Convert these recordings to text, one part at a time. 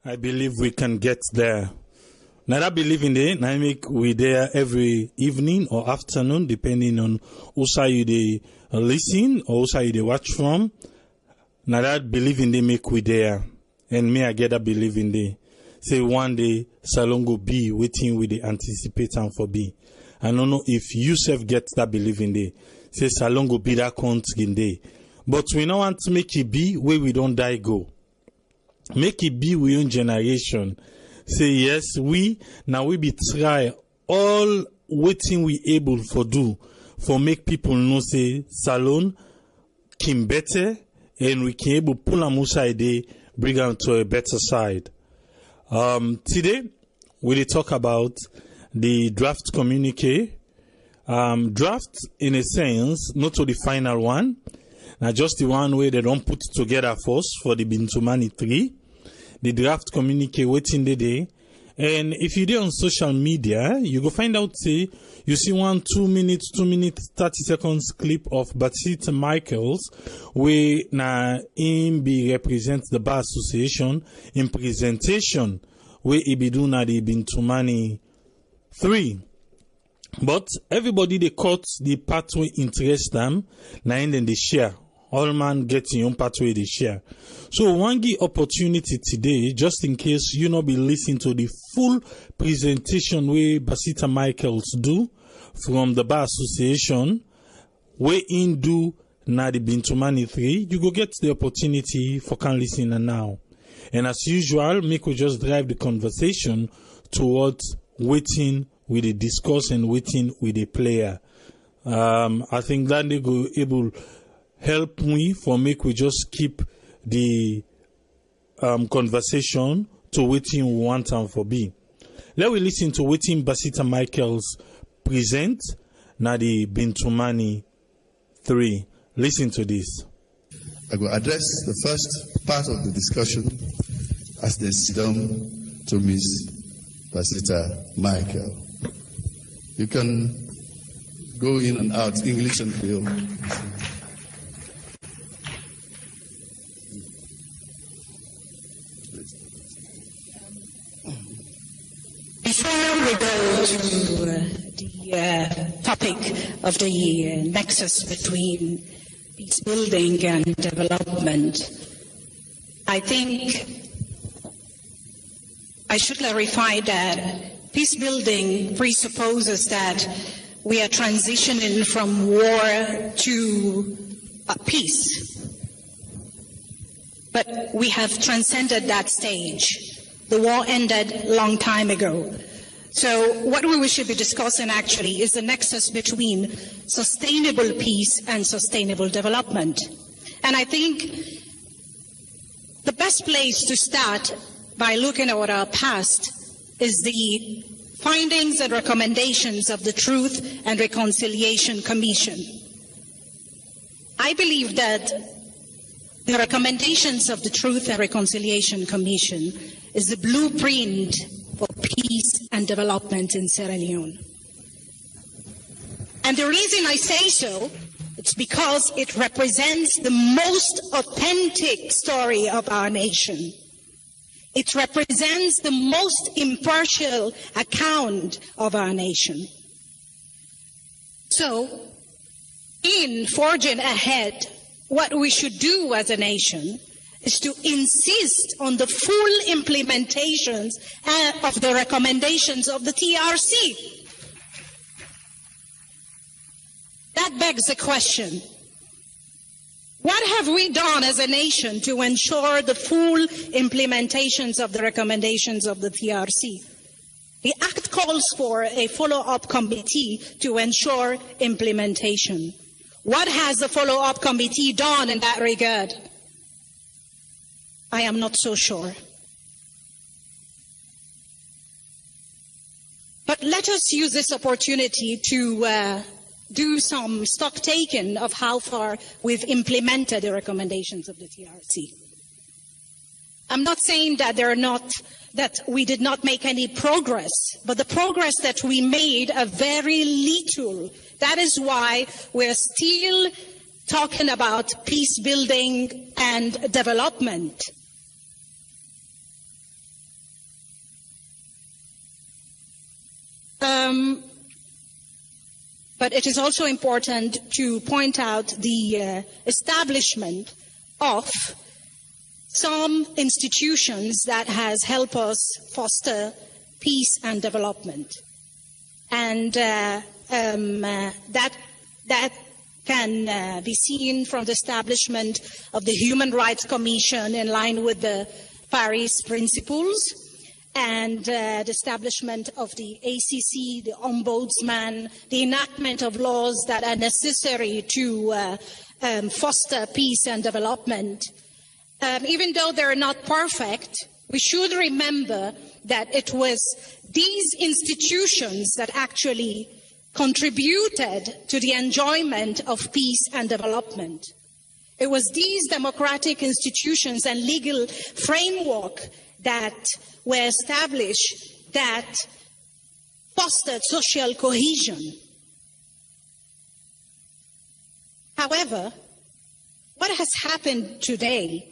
I believe we can get there. Now that believing there, I make we there every evening or afternoon, depending on who side you they listen or who side you they watch from. Now that believing they make we there, and me I get that believing they. Say one day Salon go be waiting with the anticipate and for be. I don't know if you self get that believing there. Say Salon go be that count in day, but we don't want to make it be where we don't die go. Make it be we own generation. Say yes, we be try all waiting we able for do for make people know say Salon can better and we can able pull them outside day, bring them to a better side. Today we talk about the draft communique. Draft in a sense, not to the final one. Now just the one way they don't put together first for the Bintumani 3. The draft communique waiting the day. And if you do on social media, you go find out, say, you see 2 minutes, 30 seconds clip of Basita Michaels, where na him be represent the Bar Association in presentation, where he be doing na the Bintumani 3. But everybody they cut the pathway interest them, na and then they share. All man get in your pathway they share. So one give opportunity today, just in case you not be listening to the full presentation where Basita Michaels do from the Bar Association, where in do na the Bintumani 3, you go get the opportunity for can listen now. And as usual, make we just drive the conversation towards waiting with the discourse and waiting with the player. I think that they go able help me for make we just keep the conversation to waiting we want and for be. Let we listen to waiting Basita Michaels present na the Bintumani 3. Listen to this. I will address the first part of the discussion as they sit down to Miss Basita Michael. You can go in and out, English and Creole. Before we go to the topic of the nexus between peace building and development, I think I should clarify that peace building presupposes that we are transitioning from war to peace. But we have transcended that stage. The war ended a long time ago. So what we should be discussing actually is the nexus between sustainable peace and sustainable development. And I think the best place to start by looking at our past is the findings and recommendations of the Truth and Reconciliation Commission. I believe that the recommendations of the Truth and Reconciliation Commission is the blueprint for peace and development in Sierra Leone. And the reason I say so, it's because it represents the most authentic story of our nation. It represents the most impartial account of our nation. So, in forging ahead, what we should do as a nation is to insist on the full implementations of the recommendations of the TRC. That begs the question, what have we done as a nation to ensure the full implementations of the recommendations of the TRC? The Act calls for a follow-up committee to ensure implementation. What has the follow-up committee done in that regard? I am not so sure. But let us use this opportunity to do some stock taking of how far we've implemented the recommendations of the TRC. I'm not saying that that we did not make any progress, but the progress that we made are very little. That is why we're still talking about peace building and development. But it is also important to point out the establishment of some institutions that has helped us foster peace and development. And that can be seen from the establishment of the Human Rights Commission in line with the Paris Principles, and the establishment of the ACC, the Ombudsman, the enactment of laws that are necessary to foster peace and development. Even though they're not perfect, we should remember that it was these institutions that actually contributed to the enjoyment of peace and development. It was these democratic institutions and legal framework that were established that fostered social cohesion. However, what has happened today,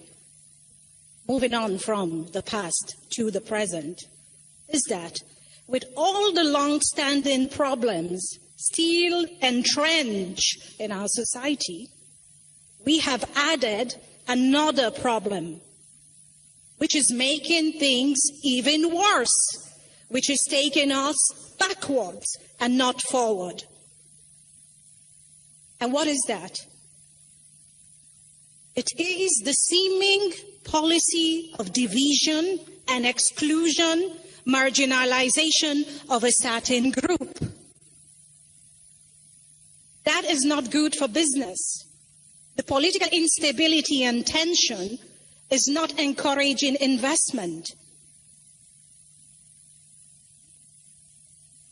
moving on from the past to the present, is that with all the long-standing problems still entrenched in our society, we have added another problem, which is making things even worse, which is taking us backwards and not forward. And what is that? It is the seeming policy of division and exclusion, marginalization of a certain group. That is not good for business. The political instability and tension is not encouraging investment.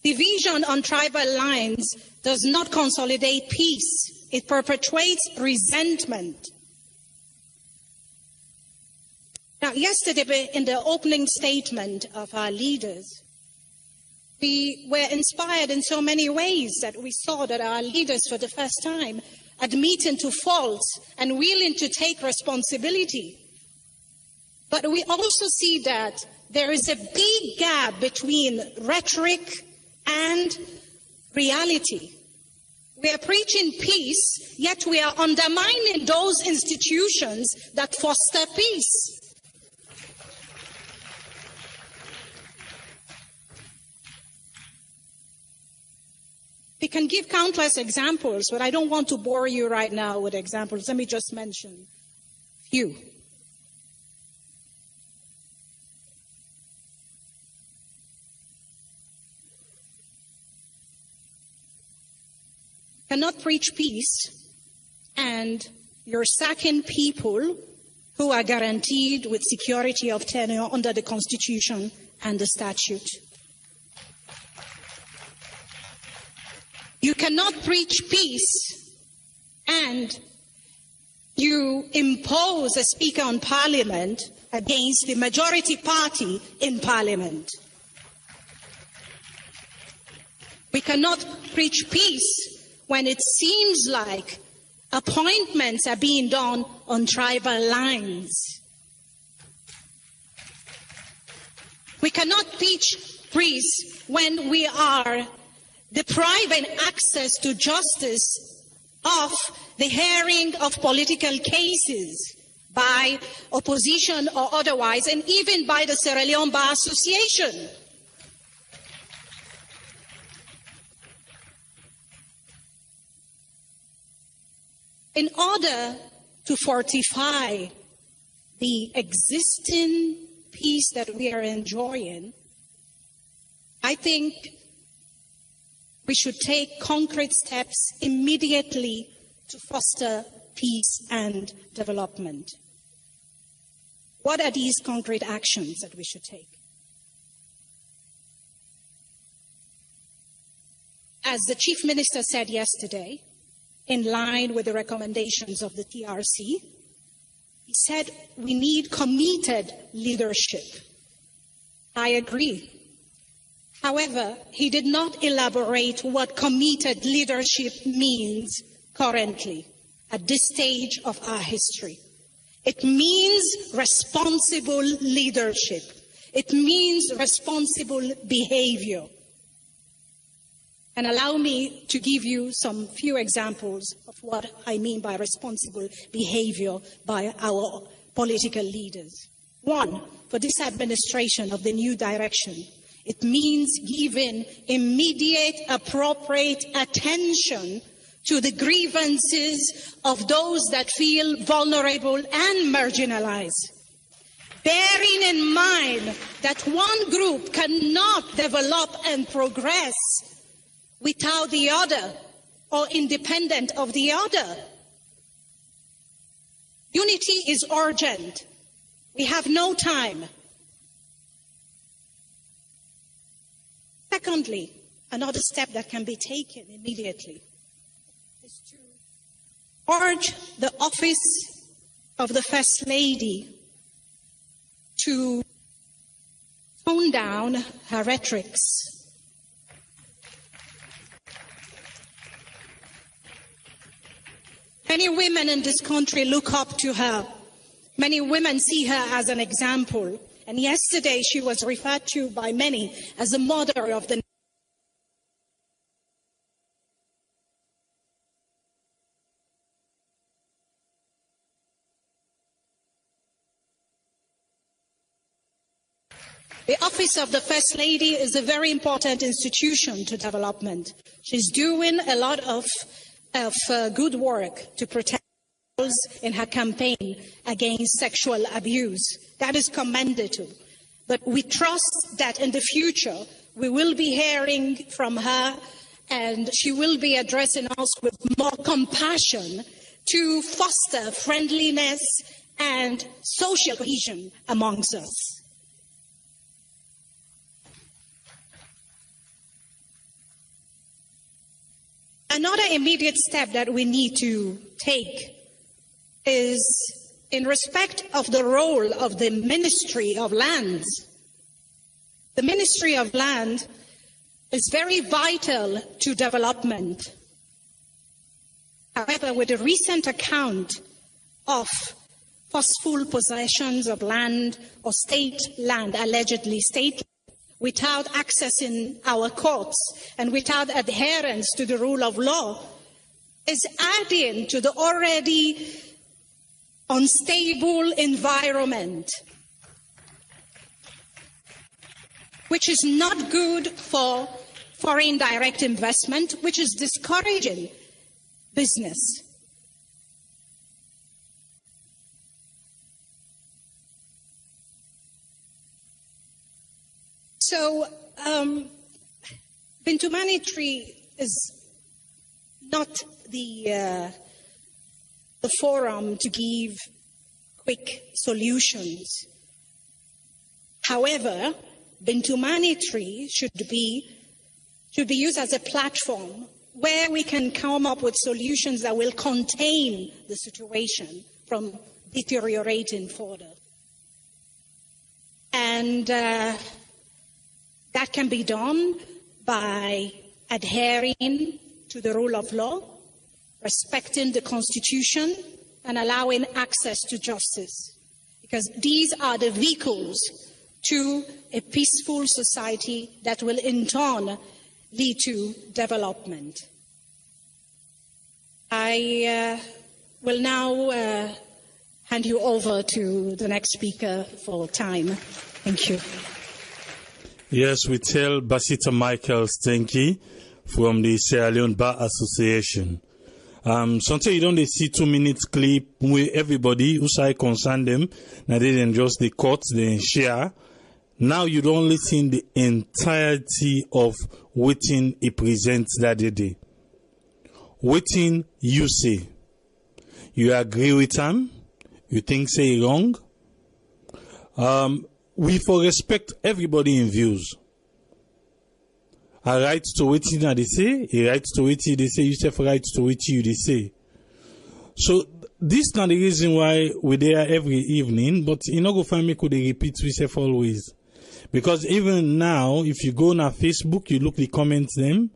Division on tribal lines does not consolidate peace. It perpetuates resentment. Now, yesterday, in the opening statement of our leaders, we were inspired in so many ways that we saw that our leaders, for the first time, admitting to faults and willing to take responsibility. But we also see that there is a big gap between rhetoric and reality. We are preaching peace, yet we are undermining those institutions that foster peace. We can give countless examples, but I don't want to bore you right now with examples. Let me just mention a few. Cannot preach peace and you're sacking people who are guaranteed with security of tenure under the Constitution and the statute. You cannot preach peace and you impose a Speaker on Parliament against the majority party in Parliament. We cannot preach peace when it seems like appointments are being done on tribal lines. We cannot preach peace when we are depriving access to justice of the hearing of political cases by opposition or otherwise, and even by the Sierra Leone Bar Association. In order to fortify the existing peace that we are enjoying, I think we should take concrete steps immediately to foster peace and development. What are these concrete actions that we should take? As the Chief Minister said yesterday, in line with the recommendations of the TRC, he said we need committed leadership. I agree. However, he did not elaborate what committed leadership means currently at this stage of our history. It means responsible leadership. It means responsible behavior. And allow me to give you some few examples of what I mean by responsible behavior by our political leaders. One, for this administration of the new direction, it means giving immediate, appropriate attention to the grievances of those that feel vulnerable and marginalized. Bearing in mind that one group cannot develop and progress without the other or independent of the other. Unity is urgent. We have no time. Secondly, another step that can be taken immediately is to urge the office of the First Lady to tone down her rhetorics. Many women in this country look up to her. Many women see her as an example. And yesterday she was referred to by many as the mother of the The office of the First Lady is a very important institution to development. She's doing a lot of good work to protect girls in her campaign against sexual abuse. That is commendable. But we trust that in the future we will be hearing from her and she will be addressing us with more compassion to foster friendliness and social cohesion amongst us. Another immediate step that we need to take is in respect of the role of the Ministry of Lands. The Ministry of Land is very vital to development. However, with a recent account of forceful possessions of land or state land, allegedly state land, without accessing our courts and without adherence to the rule of law, is adding to the already unstable environment, which is not good for foreign direct investment, which is discouraging business. So, Bintumani tree is not the forum to give quick solutions. However, Bintumani tree should be used as a platform where we can come up with solutions that will contain the situation from deteriorating further. And that can be done by adhering to the rule of law, respecting the Constitution, and allowing access to justice. Because these are the vehicles to a peaceful society that will in turn lead to development. I will now hand you over to the next speaker for time. Thank you. Yes, we tell Basita Michael Stenki from the Sierra Leone Bar Association. Sometimes you don't see 2 minutes clip where everybody who say concern them, now they then just the court, they share. Now you don't listen the entirety of waiting it presents that day. Waiting you say. You agree with him? You think say wrong? We for respect everybody in views. I right to waiting that they say, he right to waiting they say, you say for right to waiting you they say. So this is not the reason why we're there every evening, but you know go find me could they repeat we say always. Because even now, if you go on our Facebook, you look the comments them,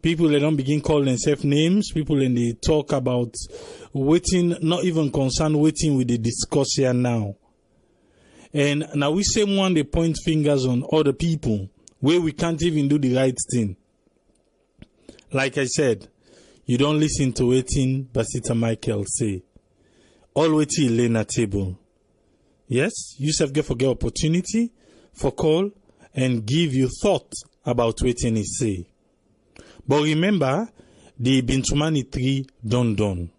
people they don't begin calling themselves names, people and they talk about waiting, not even concerned waiting with the discussion now. And now we say one, they point fingers on other people where we can't even do the right thing. like I said, you don't listen to wetin Basita Michael say. All wetin he lay na table. Yes, you self get opportunity for call and give you thought about wetin he say. But remember, the Bintumani 3 done.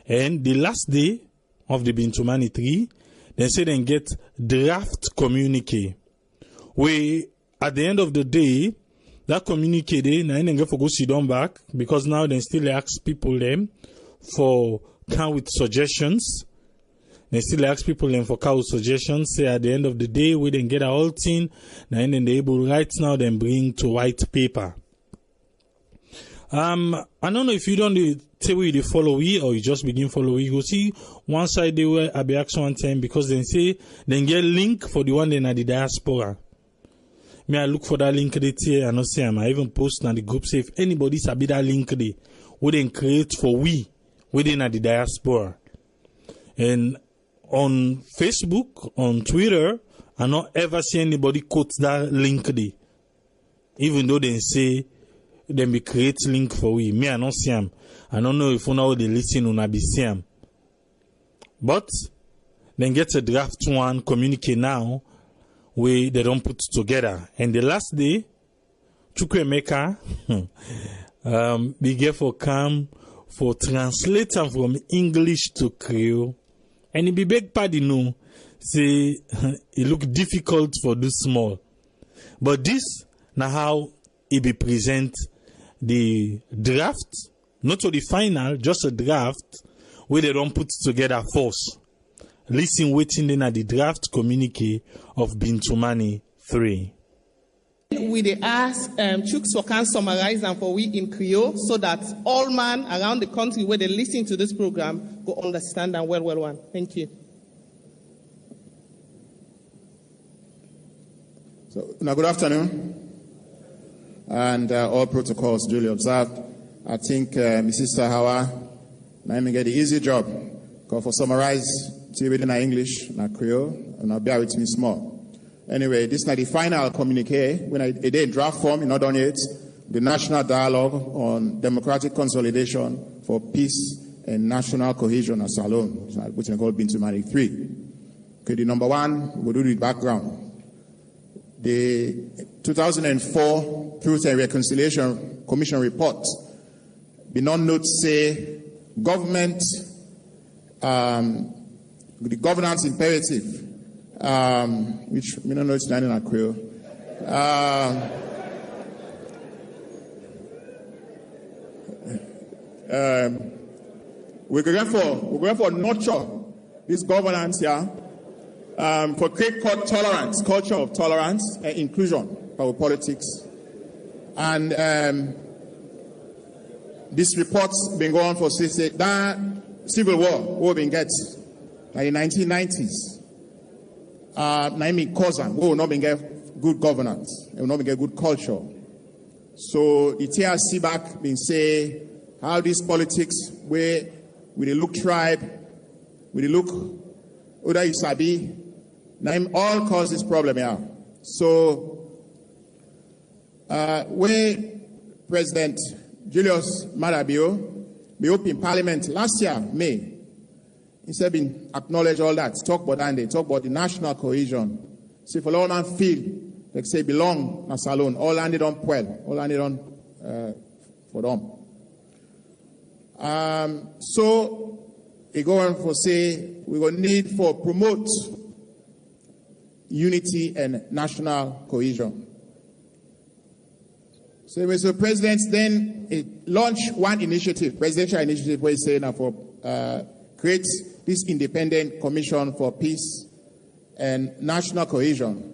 And the last day of the Bintumani 3, they say they get draft communique. Where at the end of the day, that communique they get for go sit down back, because now they still ask people them for come with suggestions. They still ask people them for come with suggestions. Say at the end of the day, we then get a whole thing. Then they able right now then bring to white paper. I don't know if you don't say we follow we or you just begin follow we. You go see one side they were I be asked one time because they say then get link for the one then at the diaspora. Me I look for that link there and not say I even post on the group say if anybody sabi that link there, we then create for we within at the diaspora. And on Facebook, on Twitter, I not ever see anybody quote that link there. Even though they say then be create link for we. Me, I don't see them. I don't know if you know they listen or be see them. But then get a draft one communicate now where they don't put together. And the last day, Chukwemeka be get for come for translate them from English to Creole. And it be beg pardon no, say it look difficult for this small. But this now how it be present the draft, not to the final, just a draft where they don't put together force. Listen, waiting then at the draft communique of Bintumani 3. We they ask Chooks for can summarize and for we in Creole so that all man around the country where they listen to this program go understand and well. Thank you. So, now good afternoon. And all protocols duly observed. I think Mrs. Hawa, now me get the easy job. Because for summarize, see within English, not Creole, and I'll bear with me small. Anyway, this is not the final communique. When I did in draft form, not done yet. The National Dialogue on Democratic Consolidation for Peace and National Cohesion as Salon, which I call Bintumani 3. Okay, the number one, we'll do the background. The 2004 Truth and Reconciliation Commission report, the non-note say government, the governance imperative, which we don't know it's not in Creole. We're going for nurture this governance here. For create tolerance, culture of tolerance and inclusion for politics. And this report's been going on for that civil war we've been getting in the 1990s. Naimi cousin, we will not get good governance, we will not get good culture. So the TRC back been say how this politics where we look tribe, we look Uda Isabi, name all cause this problem here. So, where President Julius Marabio be up in Parliament last year, May, instead been acknowledge all that, talk about and they talk about the national cohesion. See, for all man feel like say belong na salon, all landed on Puel, all landed on for them. So, he go on for say we will need for promote unity and national cohesion. So, Mr. President then launched one initiative, presidential initiative, where he said now for create this independent commission for peace and national cohesion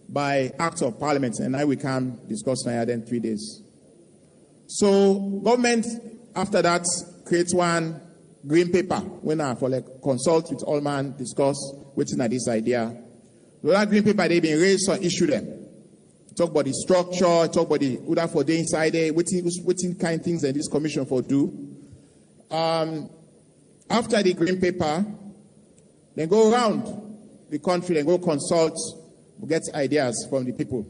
by act of parliament, and now we can discuss now in 3 days. So, government after that creates one green paper when I for like consult with all man, discuss waiting at this idea. So that green paper they been raised or issue them. Talk about the structure, talk about the order for the inside there, waiting kind of things that this commission for do. After the green paper, then go around the country and go consult, get ideas from the people.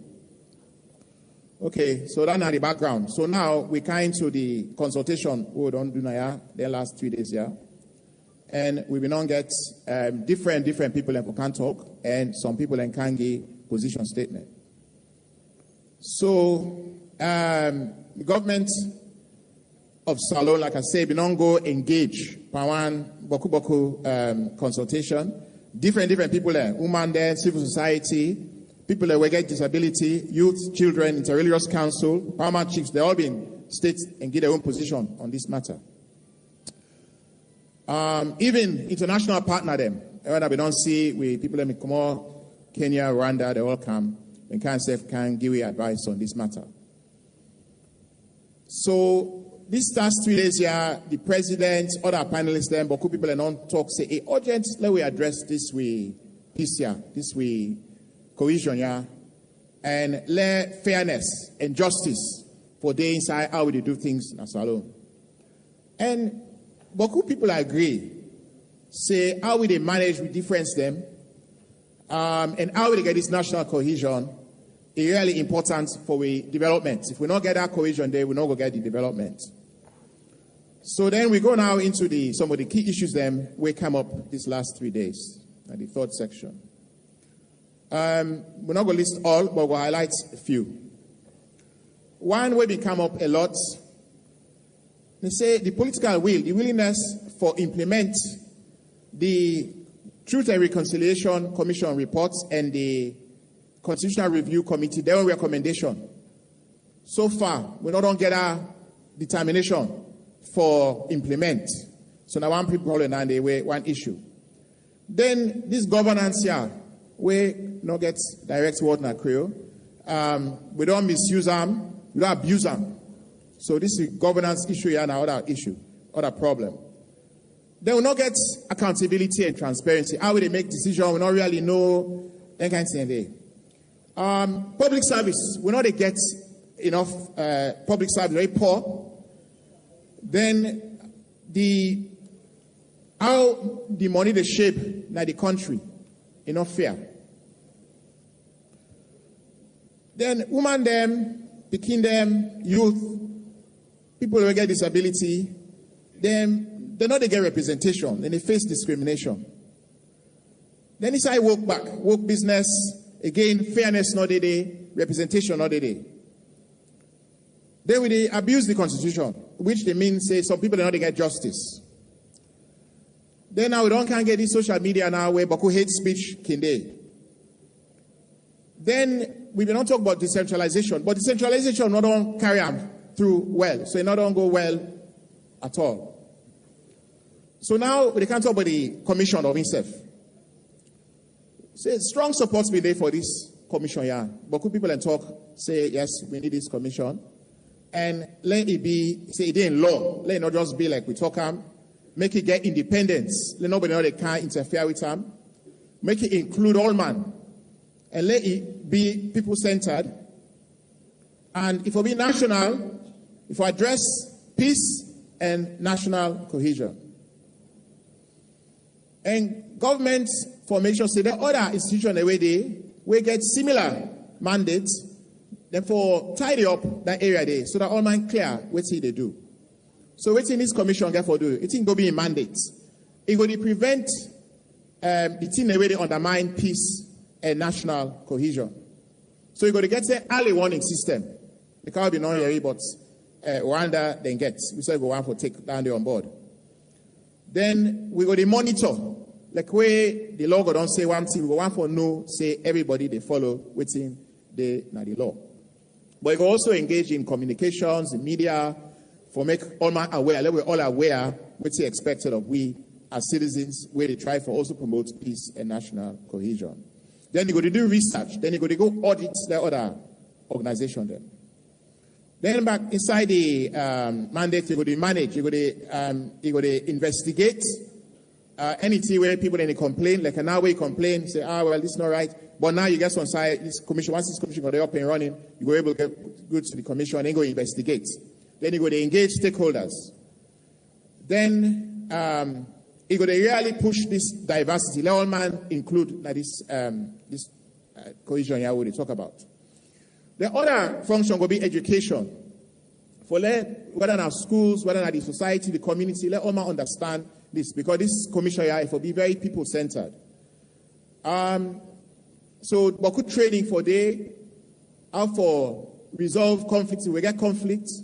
Okay, so that's not the background. So now we kind to the consultation we don't do now, the last 3 days, yeah. And we will not get different people who can talk, and some people can give position statement. So the government of Salone, like I said, we don't go engage Pawan Boku consultation. Different people there, women there, civil society, people that will get disability, youth, children, interreligious council, paramount chiefs, they all been states and get their own position on this matter. Even international partner them, we don't see with people like Komor, Kenya, Rwanda, they all come and can give you advice on this matter. So this last 3 days here, the president, other panelists, them, but people don't talk, say, hey, urgent, let we address this way, peace here, this way, cohesion, yeah, and let fairness and justice for the inside how we do things in Salone. And Boku people agree, say how we they manage with difference them, and how we get this national cohesion is really important for we development. If we not get that cohesion there, we not go get the development. So then we go now into some of the key issues them we come up these last 3 days, at the third section. We're not going to list all, but we'll highlight a few. One way we come up a lot, they say the political will, the willingness for implement the Truth and Reconciliation Commission reports and the Constitutional Review Committee, their own recommendation. So far, we don't get a determination for implement. So now one problem and they were one issue. Then this governance here, we not get direct word in Creole. We don't misuse them, we don't abuse them. So this is governance issue here and another issue, other problem. They will not get accountability and transparency. How will they make decisions? We don't really know that kind of thing there. Public service, we know they get enough public service, very poor. Then how the money they shape now the country, not fair. Then women them, picking them, youth, people who get disability, then they know they get representation, then they face discrimination. Then inside work business, again, fairness not a day, representation not a day. Then they abuse the constitution, which they mean say some people don't get justice. Then now we can't get this social media now where Boku hate speech can they. Then we will not talk about decentralization, but decentralization not don't carry on through well, so it not don't go well at all. So now we can't talk about the commission of itself. Say strong support be there for this commission, yeah. But could people and talk say yes, we need this commission, and let it be say it in law. Let it not just be like we talk make it get independence. Let nobody know they can't interfere with them. Make it include all man, and let it be people centered. And if we be national, if we address peace and national cohesion. And government formation say that other institutions the way they will get similar mandates, therefore tidy up that area there so that all man clear what they do. So what in this commission get for do? It ain't go be a mandate. It go to prevent the thing the way they undermine peace and national cohesion. So you got to get an early warning system. It can't be known here, but Rwanda then gets. We say go on for take down there on board. Then we got to monitor. Like where the law go don't say one thing, we go on for no, say everybody they follow within the law. But we go also engage in communications, in media, for make all man aware, let we all aware what's expected of we as citizens, where they try for also promote peace and national cohesion. Then you got to do research. Then you got to go audit the other organization then. Then back inside the mandate, you got to manage. You got to investigate anything where people then complain. Like now we complain, say, well, this is not right. But now you get on side this commission. Once this commission got up and running, you go able to go to the commission and then go investigate. Then you got to engage stakeholders. Then you got to really push this diversity. Let all man include this cohesion here we talk about. The other function will be education. For whether in our schools, whether in the society, the community, let all man understand this, because this commission here will be very people-centered. So, but training for day, how for resolve conflicts, we get conflicts,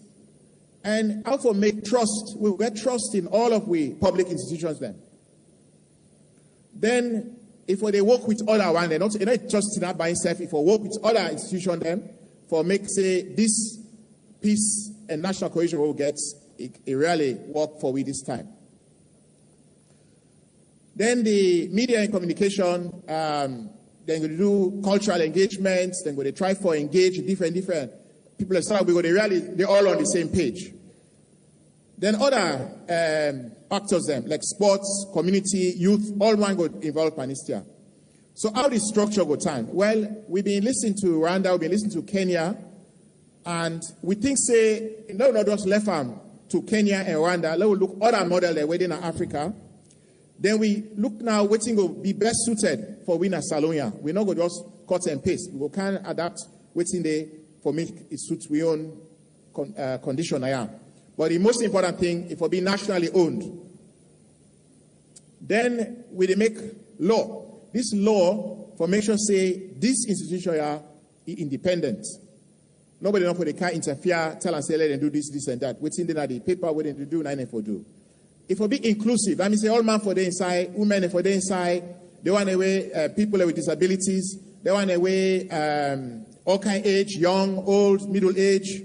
and how for make trust, we will get trust in all of we public institutions then if they work with other one, they're not just in by itself, if we work with other institutions then, for make, say, this peace and national cohesion will get, it really work for we this time. Then the media and communication, then going to do cultural engagements, then going to try for engage different people. So we're going to really, they're all on the same page. Then other actors, like sports, community, youth, all one go involved Panistia. So how the structure go time? Well, we've been listening to Rwanda, we've been listening to Kenya, and we think, say, no, not just left arm to Kenya and Rwanda. Let's look other model they're waiting in Africa. Then we look now, waiting will be best suited for winner Salonia. We're not going to just cut and paste. We can adapt waiting there for make it suits we own condition I am. But the most important thing, it will be nationally owned. Then we make law. This law for make sure say this institution are independent. Nobody know for they can't interfere, tell and say let them do this, this and that. Waiting there the paper, what they do, nine for do. It will be inclusive. I mean, say all man for the inside, women for the inside. They want away people with disabilities. They want away all kind of age, young, old, middle age.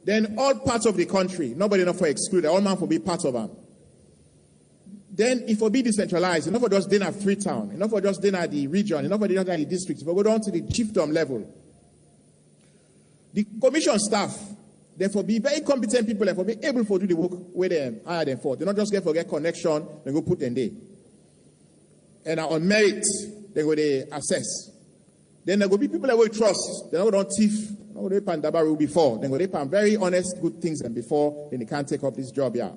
Then all parts of the country. Nobody enough for excluded. All man for be part of them. Then it will be decentralized. Enough for just dinner Freetown. Enough for just dinner the region. Enough for dinner the district. If we go down to the chiefdom level. The commission staff, therefore, be very competent people, therefore, be able to do the work where they hire them for. They not just get connection, they go put them there. And on merit, they go they assess. Then there will be people that will trust. They're not going to thief, not going to pan dabaru before. They go they pan very honest, good things and before, then they can't take up this job here.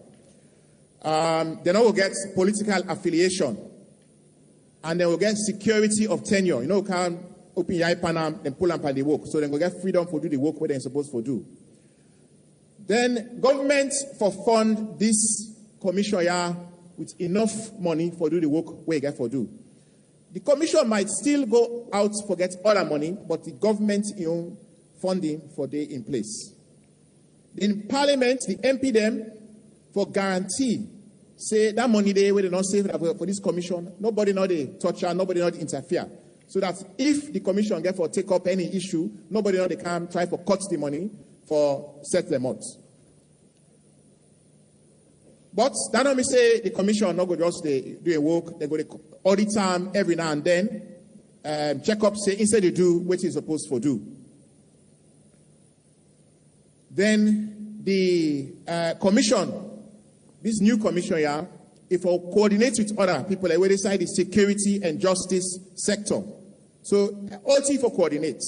Then I will get political affiliation. And they will get security of tenure. You know, can open your panam and pull up on the work. So they will get freedom to do the work where they're supposed to do. Then government for fund this commission here with enough money for do the work where you get for do. The commission might still go out for get other money, but the government own funding for they in place. In Parliament, the MP them for guarantee say that money they will not save for this commission. Nobody not they touch her, nobody not interfere. So that if the commission get for take up any issue, nobody not they can try for cut the money for set them out. But that don't mean say the commission not go just do a work, they go to audit time every now and then, check up, say instead they do what you're supposed to do. Then the commission, this new commission here, if we coordinate with other people, like where they say the security and justice sector. So all team for coordinate.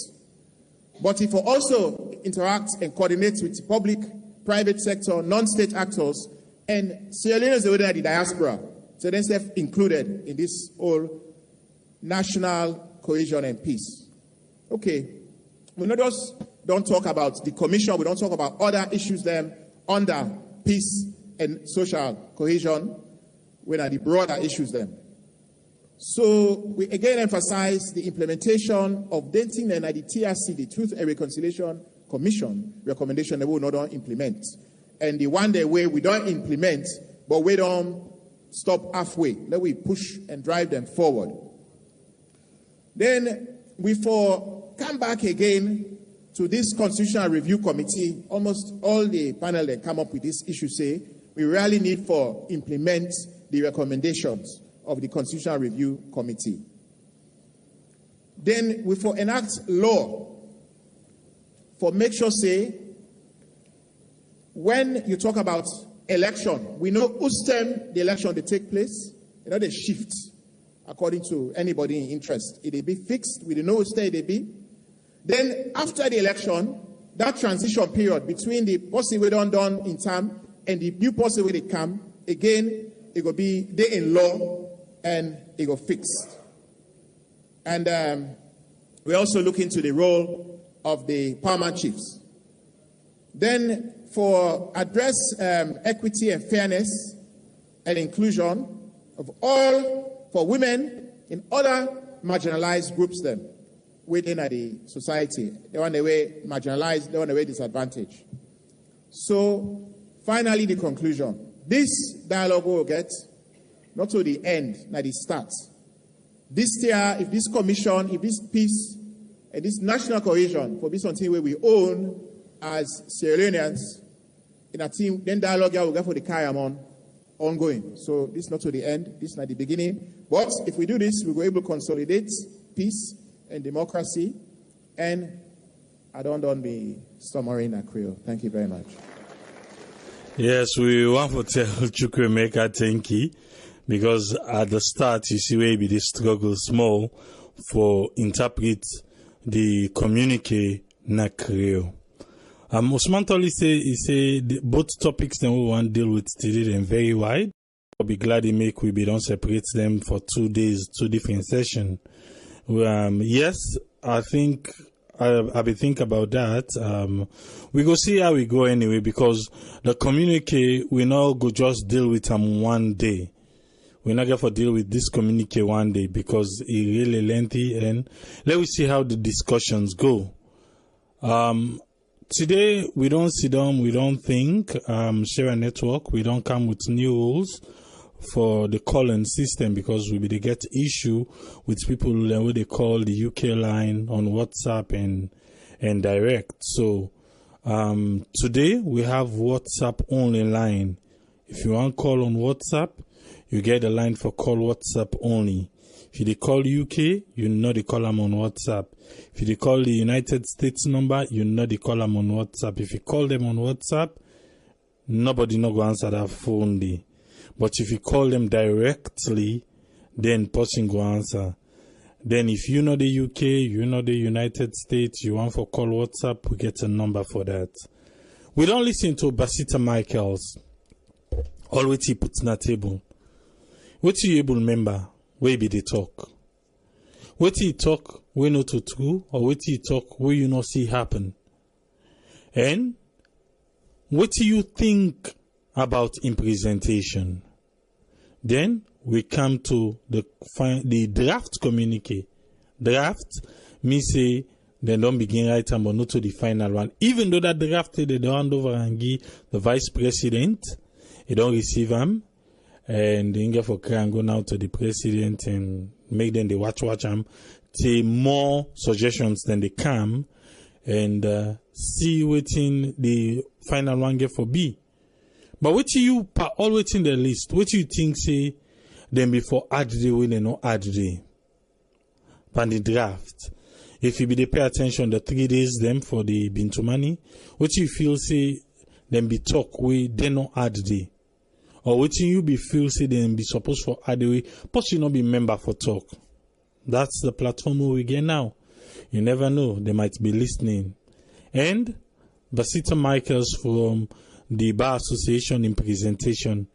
But if we also interact and coordinate with public, private sector, non-state actors, and Sierra Leone is already at the diaspora, so then self included in this whole national cohesion and peace. Okay, we not just don't talk about the commission, we don't talk about other issues them under peace and social cohesion, when are the broader issues them. So we again emphasize the implementation of denting and the TRC, the Truth and Reconciliation Commission recommendation that we will not implement. And the one day way we don't implement, but we don't stop halfway. Let we push and drive them forward. Then we come back again to this Constitutional Review Committee. Almost all the panel that come up with this issue say we really need for implement the recommendations of the Constitutional Review Committee. Then we enact law for make sure say when you talk about election, we know whose term the election they take place. You know they shift according to anybody in interest. It will be fixed. We don't know which day they be. Then after the election, that transition period between the policy we done in time and the new policy where they come, again, it will be day in law and it will fixed. And we also look into the role of the paramount chiefs. Then for address equity and fairness and inclusion of all, for women in other marginalized groups then within the society. They want the way marginalized, they want the way disadvantaged. So finally the conclusion. This dialogue will get not to the end, not the start. This year, if this commission, if this peace, and this national cohesion for this something where we own as Sierra Leoneans in a team, then dialogue will go for the Kayamon ongoing. So this is not to the end, this is not the beginning. But if we do this, we'll be able to consolidate peace and democracy. And I don't be stammering a Creole. Thank you very much. Yes, we want to tell Chukwemeka thank you, because at the start, you see maybe the struggle small for interpret the communique na Creole. Osman Toli say both topics that we want to deal with today are very wide. I'll be glad we don't separate them for 2 days, 2 different sessions. Yes, I think I'll be think about that. We go see how we go anyway, because the communique we not go just deal with them one day. We're not going to deal with this communique one day because it's really lengthy, and let me see how the discussions go. Today, we don't sit down, we don't think, share a network, we don't come with new rules for the calling system, because we will get issue with people what they call the UK line on WhatsApp and direct. So, today we have WhatsApp only line. If you want call on WhatsApp, you get a line for call WhatsApp only. If they call UK, you know they call them on WhatsApp. If they call the United States number, you know they call them on WhatsApp. If you call them on WhatsApp, nobody no go answer that phone day. But if you call them directly, then person go answer. Then if you know the UK, you know the United States, you want for call WhatsApp, we get a number for that. We don't listen to Basita Michaels. Always he puts on the table. What you able remember? Where be they talk? What he talk, we not to true, or what he talk, where you not see happen? And what do you think about in presentation? Then we come to the draft communique. Draft means say they don't begin right time, but not to the final one. Even though that draft they don't hand over and give the vice president, he don't receive them. And they get for cry and go now to the president and make them they watch them, take more suggestions than they come, and see waiting the final one get for B. But what you always in the list, what you think say then before add the way they no add the pan the draft. If you be they pay attention the 3 days them for the Bintumani, what you feel say then be talk we they no add the. Or what you be feel say then be supposed for add the way, but you not be member for talk. That's the platform we get now. You never know, they might be listening. And Basita Michaels from the Bar Association in presentation,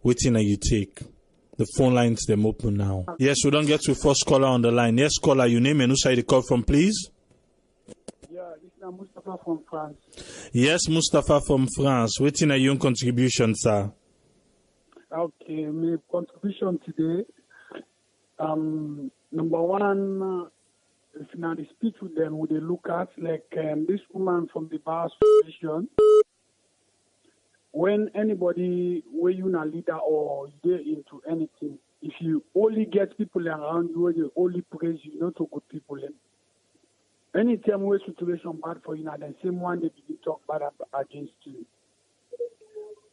waiting you take. The phone lines them open now. Yes, we don't get to first caller on the line. Yes, caller, your name and who side the call from, please? Yeah, this is Mustafa from France. Yes, Mustafa from France. Waiting a young contribution, sir. Okay, my contribution today. Number one, if now they speak with them, would they look at like this woman from the Bar Association? When anybody, where you not leader or you're into anything, if you only get people around you, they only praise you, not so good people. Anytime where situation bad for you, now the same one they begin talk bad against you.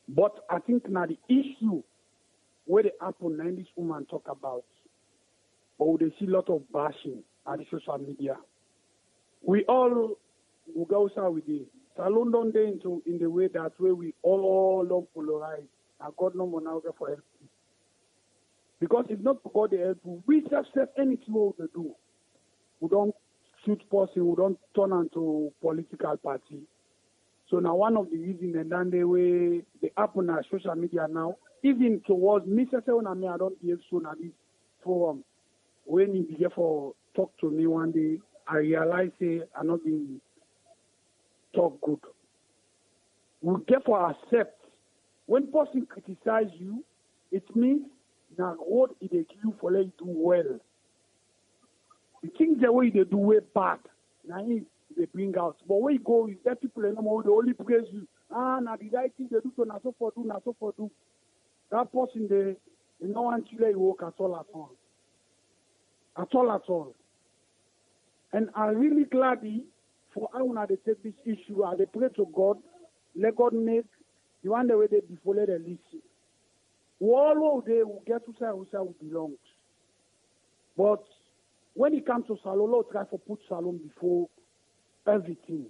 But I think now the issue where the happen and this woman talk about, or they see a lot of bashing on the social media. We all will go outside with it. So London day in the way that way we all love polarize. And God no more now for help. Because if not for God the help, we just set anything we do. We don't shoot person, we don't turn into political party. So now one of the reasons and then the way they happen on social media now, even towards me, I don't behave soon at this forum. When he began for talk to me one day, I realized I'm not being talk good. We therefore accept when person criticize you, it means now what it is you for let you do well. The things the way they do way bad, now they bring out. But when you go, you get people no more, they only praise you. Now the right thing they do, so now so for do. That person they no want to let you work at all. At all. And I'm really glad for how they take this issue and they pray to God, let God make the one the way they before let them listen. All they will get to say who belongs. But when it comes to Salon, Lord try to put Salon before everything.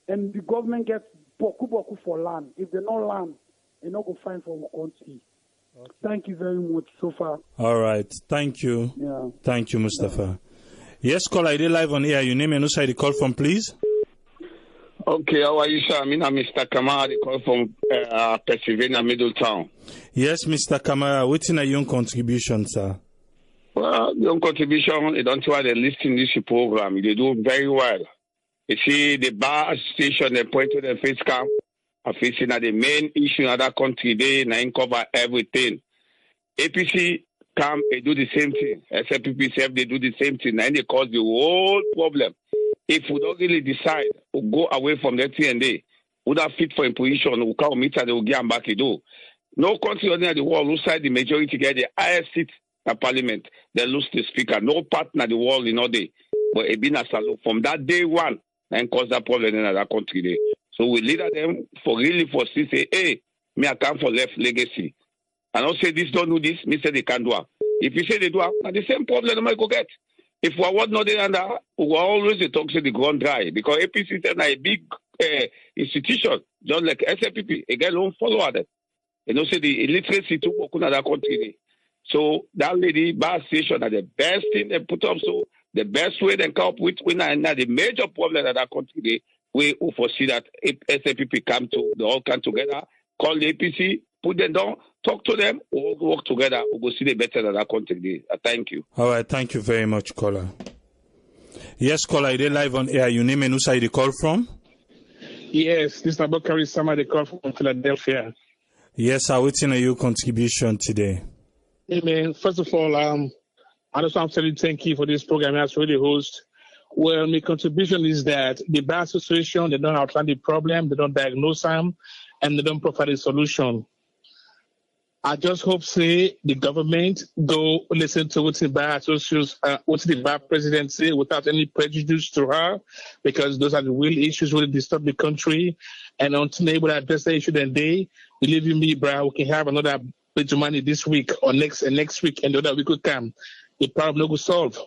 And the government gets boku for land. If they not land, they not go find for our country. Okay. Thank you very much so far. All right. Thank you. Yeah. Thank you, Mustafa. Yeah. Yes, caller, I did live on air. Your name and who side the call from, please? Okay, how are you, sir? I'm Mr. Kamara, the call from Pennsylvania, Middletown. Yes, Mr. Kamara, what's in a young contribution, sir? Well, young contribution, they don't want to listen to this program. They do very well. You see, the bar station, they point to the face cam, are facing at the main issue in other country, they cover everything. APC come, they do the same thing. SFPP, they do the same thing, and they cause the whole problem. If we don't really decide to go away from that TND, we don't fit for imposition, we can't meet and they will get back to do. No country on the world lose the majority get the highest seat in parliament, they lose the speaker. No partner in the world in all day. But it been a salo from that day one and cause that problem in another country there. So we leader them for really for say, hey, me I come for left legacy. And I'll say this, don't do this, me say they can't do it. If you say they do it, the same problem they might go get. If we are not there, we will always talk to the ground dry because APC is a big institution, just like SFPP. Again, don't follow that. You know, say the illiteracy to work in that country. So that lady bar station are the best thing they put up. So the best way they come up with the major problem that that country we foresee that if SFPP come to they all come together, call the APC, put them down, talk to them, we'll work together, we'll go see the better than that country. Thank you. All right, thank you very much, caller. Yes, caller, you're live on air. Your name and who side you call from? Yes, this is Abokari Sama, they call from Philadelphia. Yes, sir, what's in your contribution today? Amen. First of all, I just want to tell you thank you for this program as really host. Well, my contribution is that the Bar Association, they don't outline the problem, they don't diagnose them, and they don't provide a solution. I just hope, say, the government go listen to what the Bar Association, what the Bar President say without any prejudice to her, because those are the real issues that disturb the country. And until they will address the issue, then believe in me, bro, we can have another Bintumani this week or next week, and the other week will come. The problem no go solve.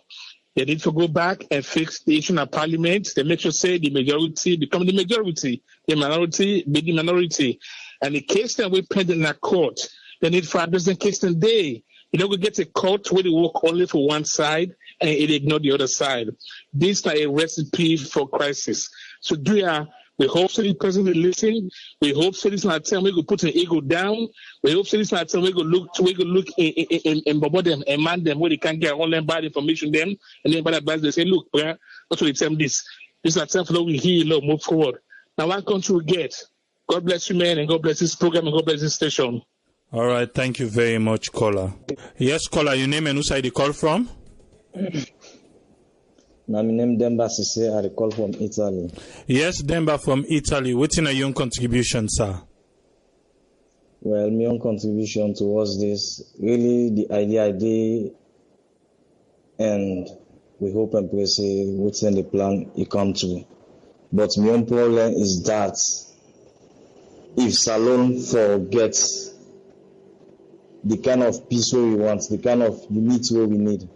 They need to go back and fix the issue in Parliament. They make sure say the majority become the majority, the minority be the minority. And the case that we pending in a court, they need for addressing case today. You don't go get a court where they work only for one side and it ignore the other side. This is a recipe for crisis. So we hope so the president will listen. We hope so this not time we go put an ego down. We hope so this not time we go look in Bobo them and man them where they can't get all them bad information them and then by the they say, look, bro, that's what they tell them this. This is not time for we heal, Lord, move forward. Now one country we get. God bless you, man, and God bless this program and God bless this station. All right, thank you very much, caller. Yes, caller, your name and who side you call from? My name Demba Sise, I call from Italy. Yes, Demba from Italy. What's in a young contribution, sir? Well, my own contribution towards this, really the idea, and we hope and pray say what's in the plan it come to. But my own problem is that if Salon forgets the kind of peace where we want, the kind of unity where we need,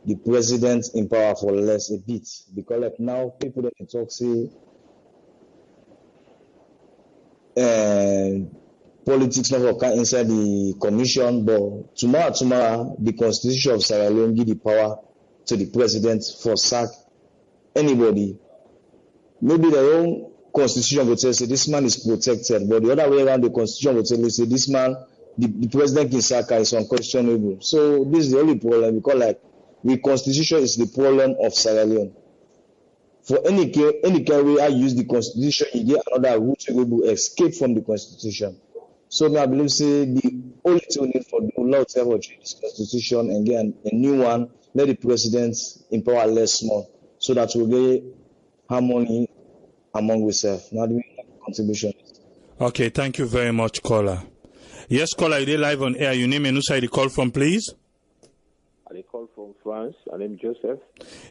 the president in power for less a bit. Because like now, people that talk say politics not occur inside the commission, but tomorrow, the constitution of Sierra Leone give the power to the president for sack anybody. Maybe their own constitution would say this man is protected, but the other way around, the constitution would say this man, the president Kisaka is unquestionable. So this is the only problem because like the constitution is the problem of Sierra Leone. For any way I use the constitution, you get another route to able escape from the constitution. So I believe say the only thing we need for the law to ever change this constitution and get a new one, let the president empower less more so that we get harmony among ourselves. Now the contribution. Okay, thank you very much, caller. Yes, caller, you live on air. Your name and who side you call from, please? I call from France. My name is Joseph.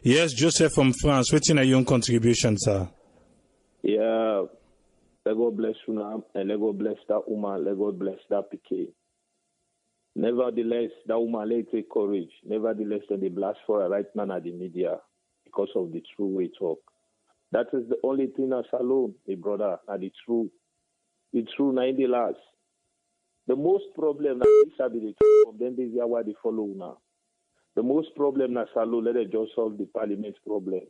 Yes, Joseph from France. What's in your contribution, sir? Yeah, let God bless you now, and let God bless that woman, let God bless that PK. Nevertheless, that woman, let take courage. Nevertheless, they blast for her right now at the media because of the true way talk. That is the only thing that's alone, my brother, and the true 90 last. The most problem that this will be the truth of them, this is why they follow now. The most problem na salo, let them just solve the parliament problem.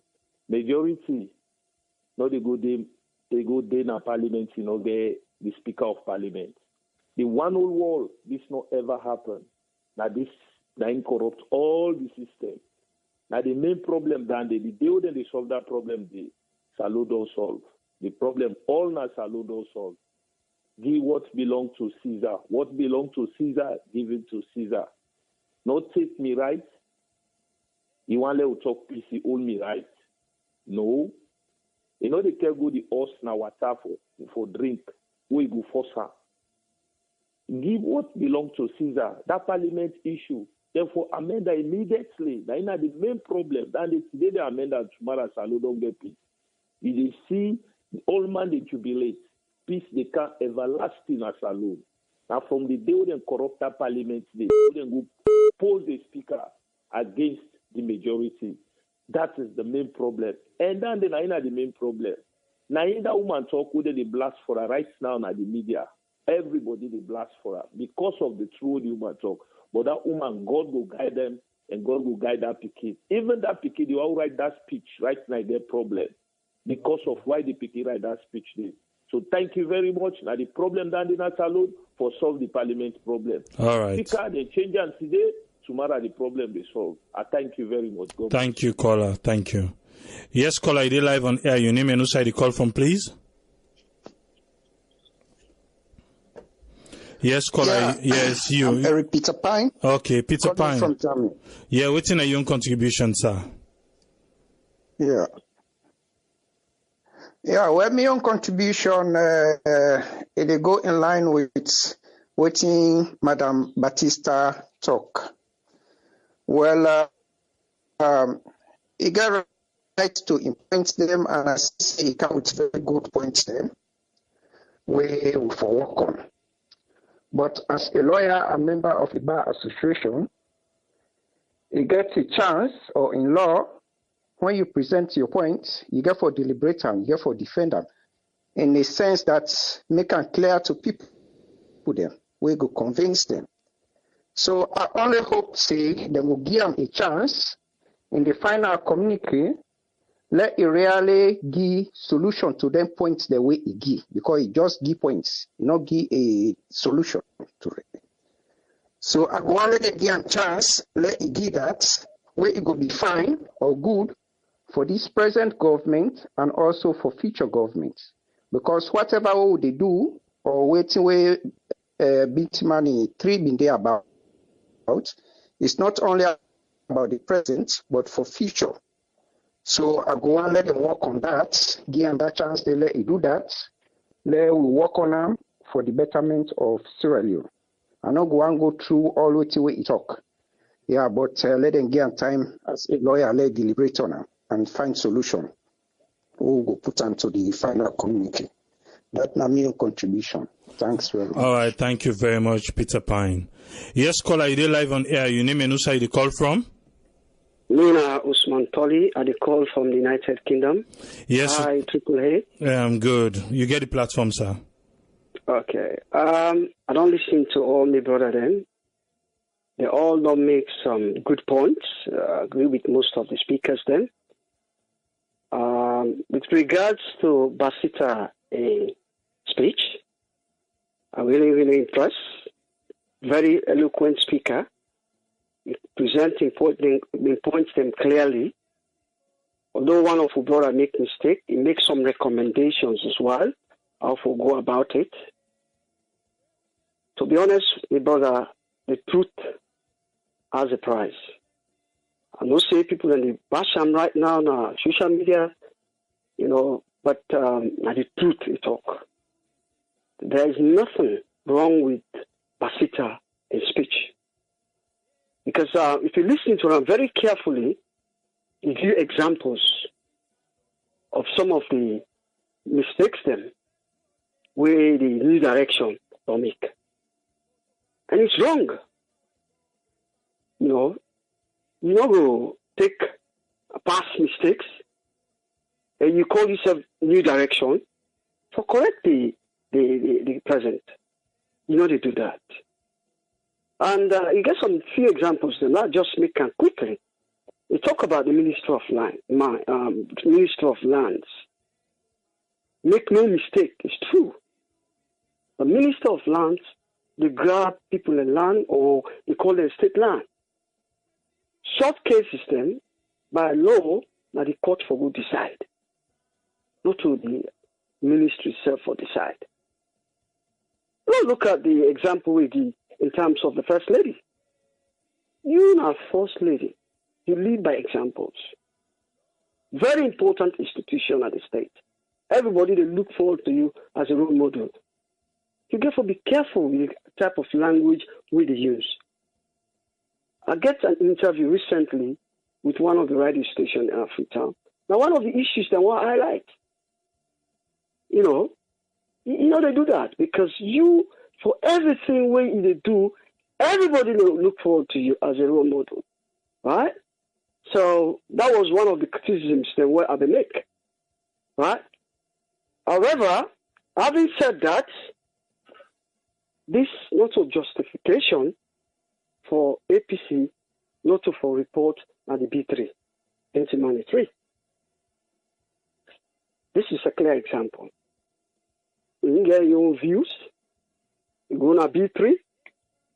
Majority, no they go there na parliament, get the speaker of parliament. The one whole wall, this not ever happen. Now this corrupt all the system. Now the main problem then the day when they solve that problem, the salo don't solve. The problem all na salo don't solve. Give what belong to Caesar. What belong to Caesar, give it to Caesar. Not take me right. You want to talk peace, you hold me right. No. They can go the horse now water for drink. We go force her. Give what belong to Caesar. That parliament issue. Therefore, amend that immediately. That's the main problem. Then today they amend that tomorrow Salo don't get peace. You see, all man they jubilate. Peace they can't everlasting as Salo. Now from the day when they corrupt that parliament, they go pose the speaker against the majority. That is the main problem. And then the main problem. Now in that woman talk with the blast for her right now na the media. Everybody they blast for her because of the true woman talk. But that woman, God will guide them and God will guide that Pikin. Even that Pikin, they all write that speech right now their problem because of why the Pikin write that speech there. So thank you very much. Now the problem down in that alone for solve the parliament problem. All right. Speaker, they change and today. Tomorrow the problem they solve. I thank you very much. God thank you, caller. Thank you. Yes, caller, you live on air. Your name and who side you call from, please? Yes, caller. Yeah, yes, you. I'm Eric Peter Pine. Okay, Peter Pine. From Germany. Yeah, what's in your contribution, sir? Yeah. Yeah, well, my own contribution, it go in line with waiting Madam Basita talk. Well, he got right to point them, and I say he come with very good points them. We for work on. But as a lawyer, a member of the bar association, you get a chance, or in law, when you present your point, you get for deliberate them, you get for defend them, in a sense that make it clear to people them, we go convince them. So I only hope say they will give them a chance in the final communique. Let it really give solution to them points the way it give, because it just give points, not give a solution to it. So I want to give them chance, let it give that, where it will be fine or good for this present government and also for future governments. Because whatever they do or waiting where Bintumani 3 been there about, it's not only about the present, but for future. So I go and let them work on that, give them that chance, they let it do that. Let we work on them for the betterment of Sierra Leone. I not go and go through all the way it talk. Yeah, but let them give them time as a lawyer, let deliberate on them and find solution. We'll go put them to the final communique. That's my main contribution. Thanks very much. All right, thank you very much, Peter Pine. Yes, caller, you live on air. Your name and who side you call from? Luna Usman Tolly, I call from the United Kingdom. Yes. Hi, Triple A. I'm good. You get the platform, sir. Okay. I don't listen to all my brother then. They all don't make some good points. Agree with most of the speakers then. With regards to Basita speech, I'm really, really impressed. Very eloquent speaker. Presenting points them clearly. although one of our brother make mistake, he makes some recommendations as well, how to go about it. To be honest, my brother, the truth has a price. I know say people in the bash right now on social media, but the truth we talk. There is nothing wrong with Basita in speech. Because if you listen to them very carefully, you give examples of some of the mistakes them where the new direction don't make. And it's wrong. You not go take past mistakes and you call yourself new direction for correct the present. They do that. And you get some few examples, not just make them quickly. We talk about the Minister of Lands. Make no mistake, it's true. The Minister of Lands, they grab people in land or they call them state land. Short cases then, by law, now the court for good decide. Not to the ministry itself for decide. Let's look at the example we give in terms of the First Lady. You are First Lady. You lead by examples. Very important institution at the state. Everybody, they look forward to you as a role model. You therefore be careful with the type of language we use. I get an interview recently with one of the radio stations in Freetown. Now, one of the issues that I want to highlight, they do that because you, for everything way they do, everybody will look forward to you as a role model, right? So that was one of the criticisms that were at the make, right? However, having said that, this not a justification for APC not to for report at the B3, Bintumani 3. This is a clear example. You get your own views, you go on B3,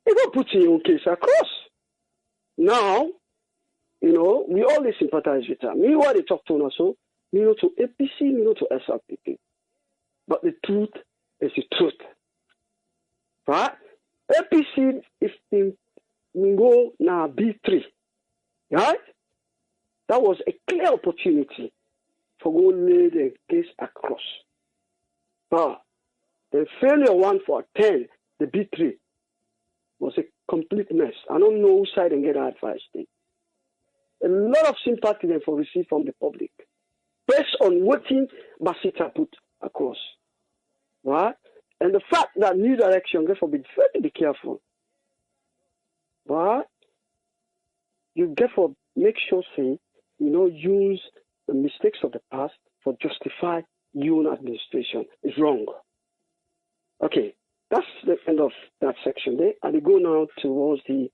you go put your own case across. Now, we always sympathize with them. Me, why they talk to us, so, me not to APC, me not to SRPP. But the truth is the truth. Right? APC, if they go now B3, right? That was a clear opportunity for go lay the case across. But the failure one for 10, the B3, was a complete mess. I don't know whose side and get advice. A lot of sympathy then for receive from the public, based on what Basita put across. Right? And the fact that new direction, therefore, be very careful. Right? You therefore make sure, use the mistakes of the past for justify your own administration. It's wrong. Okay, that's the end of that section there. And we go now towards the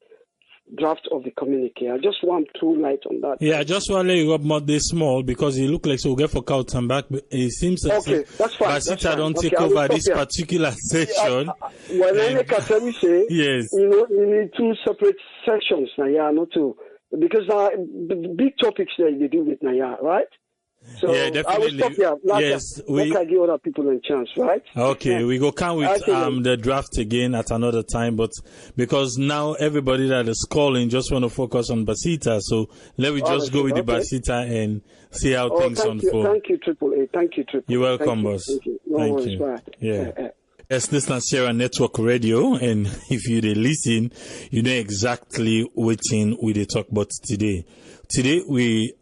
draft of the communique. I just want to light on that. Yeah, I just want to let you up more this small because it look like so we'll get for count and back, but it seems that Basita don't take over this particular section. I can say, yes. You need two separate sections now, not two. Because the big topics that they deal with now, right? So yeah, definitely. I will stop here. Yes, I give other people a chance, right? Okay, we go count with the draft again at another time, but because now everybody that is calling just want to focus on Basita, so let me just go with the Basita and see how things unfold. Thank you, Triple A. Thank you, Triple A. You're welcome, boss. Thank you. Thank you. Yeah. Yes, this is Sierra Network Radio, and if you listen, you know exactly what we talk about today. Today,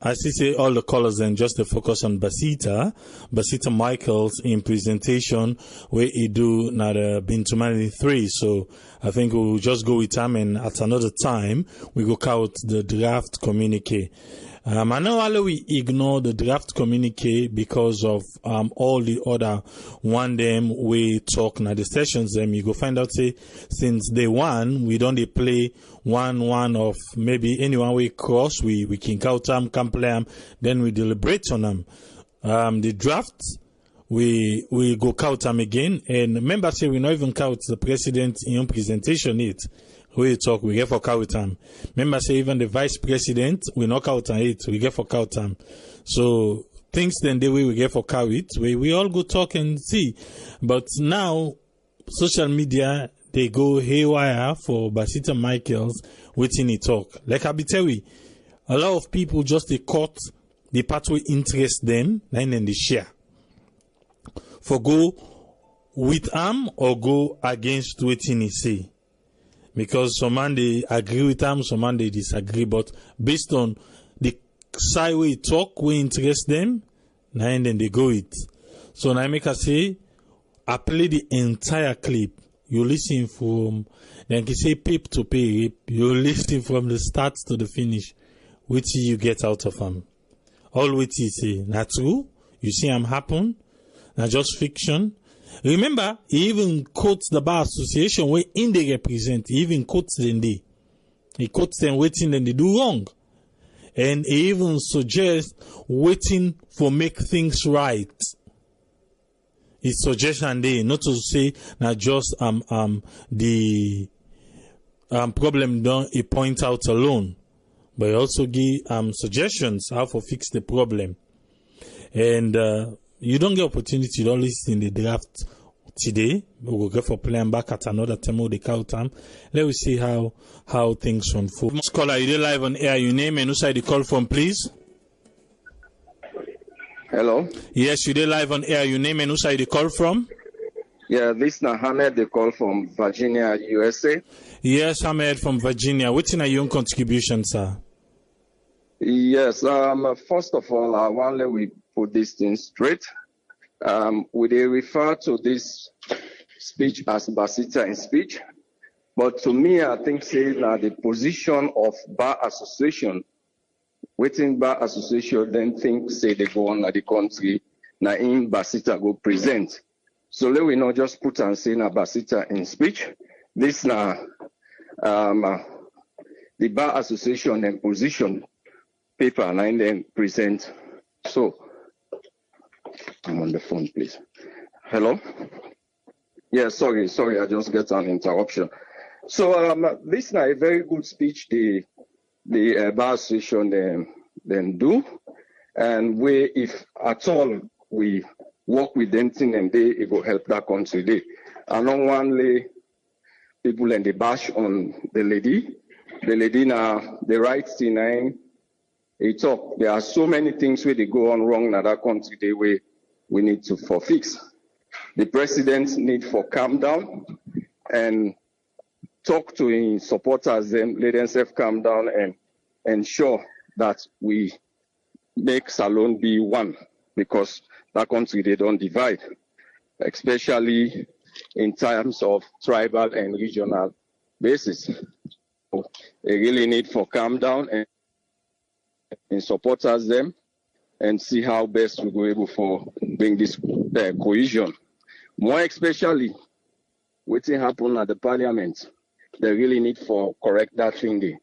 as you say, all the callers and just to focus on Basita Michaels in presentation where he do now the Bintumani 3. So I think we'll just go with him, and at another time, we go count the draft communique. I know we ignore the draft communique because of all the other one them we talk now the sessions them you go find out say since day one we don't play one of maybe anyone we cross we can count them, can play them, then we deliberate on them. The draft we go count them again, and remember say we not even count the president in presentation it. we talk, we get for cow time. Remember, say even the vice president, we knock out and it, we get for cow time. So things then the way we get for cow it, we all go talk and see. But now, social media, they go haywire for Basita Michaels waiting he talk. Like I be tell you, a lot of people just they caught the part where interest them, and then they share. For go with or go against waiting he say. Because some man they agree with them, some man they disagree. But based on the side way talk, we interest them, and then they go it. So now I make us say, I play the entire clip. You listen from, then you say pip to pay. You listen from the start to the finish. What you get out of them? All what you say, not true. You see them happen. Not just fiction. Remember, he even quotes the Bar Association where in they represent. He even quotes them there. He quotes them waiting and they do wrong. And he even suggests waiting for make things right. His suggestion there, not to say not just the problem don't he point out alone, but he also give suggestions how to fix the problem. And you don't get opportunity to listen in the draft today. We will go for playing back at another time of the cow time. Let us see how things unfold. Most caller, you live on air. Your name and who side you call from, please. Hello. Yes, you live on air. Your name and who side you call from? Yeah, this is Ahmed. They call from Virginia, USA. Yes, Ahmed from Virginia. What's in your own contribution, sir? Yes. First of all, I want to put this thing straight. We they refer to this speech as Basita in speech, but to me, I think say that the position of Bar Association, waiting Bar Association, then think say they go on at the country, now in Basita go present. So let we not just put and say na Basita in speech. This now the Bar Association and position paper and then present. So I'm on the phone, please. Hello? Yeah, sorry, I just get an interruption. So this is a very good speech the Bar Association then do. And we, if at all we work with them thing and it will help that country day. I don't want people and the bash on the lady. The lady now the right thing he talk. There are so many things where they go on wrong in that country the way we need to fix. The president need for calm down and talk to his supporters, them let themselves calm down and ensure that we make Salone be one, because that country they don't divide, especially in terms of tribal and regional basis. So they really need for calm down and supporters them and see how best we go able for bring this cohesion. More especially, what's happen at the parliament, they really need for correct that thing there.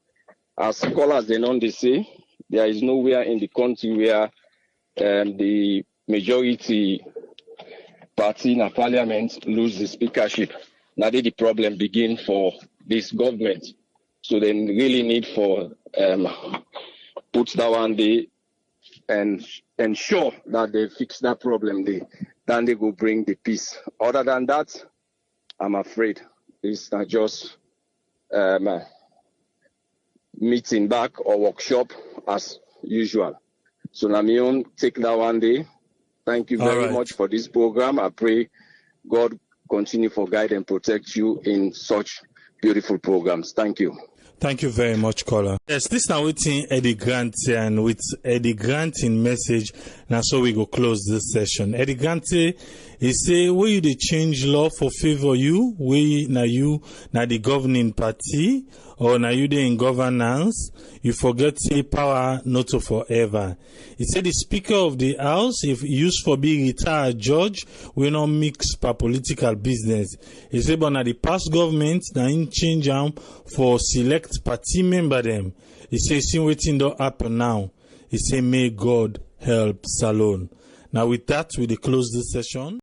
As scholars they know they say, there is nowhere in the country where the majority party in the parliament lose the speakership. Now the problem begin for this government. So they really need for put that one there and ensure that they fix that problem there. Then they go bring the peace. Other than that, I'm afraid it's not just meeting back or workshop as usual. So Namion, take that one day. Thank you very much for this program. I pray God continue for guide and protect you in such beautiful programs. Thank you. Thank you very much, caller. Yes, this now waiting Eddie Grant and with Eddie Grant in message. Now, so we go close this session. Eddie Grant, he say, will you the change law for favor you? You now the governing party, or now you the in governance? You forget say power not to forever. He said the Speaker of the House, if used for being retired judge, will not mix per political business. He said, but now the past government now in change for select party member them. He says, see waiting don't happen now. He say, may God help Salone. Now with that, we close this session.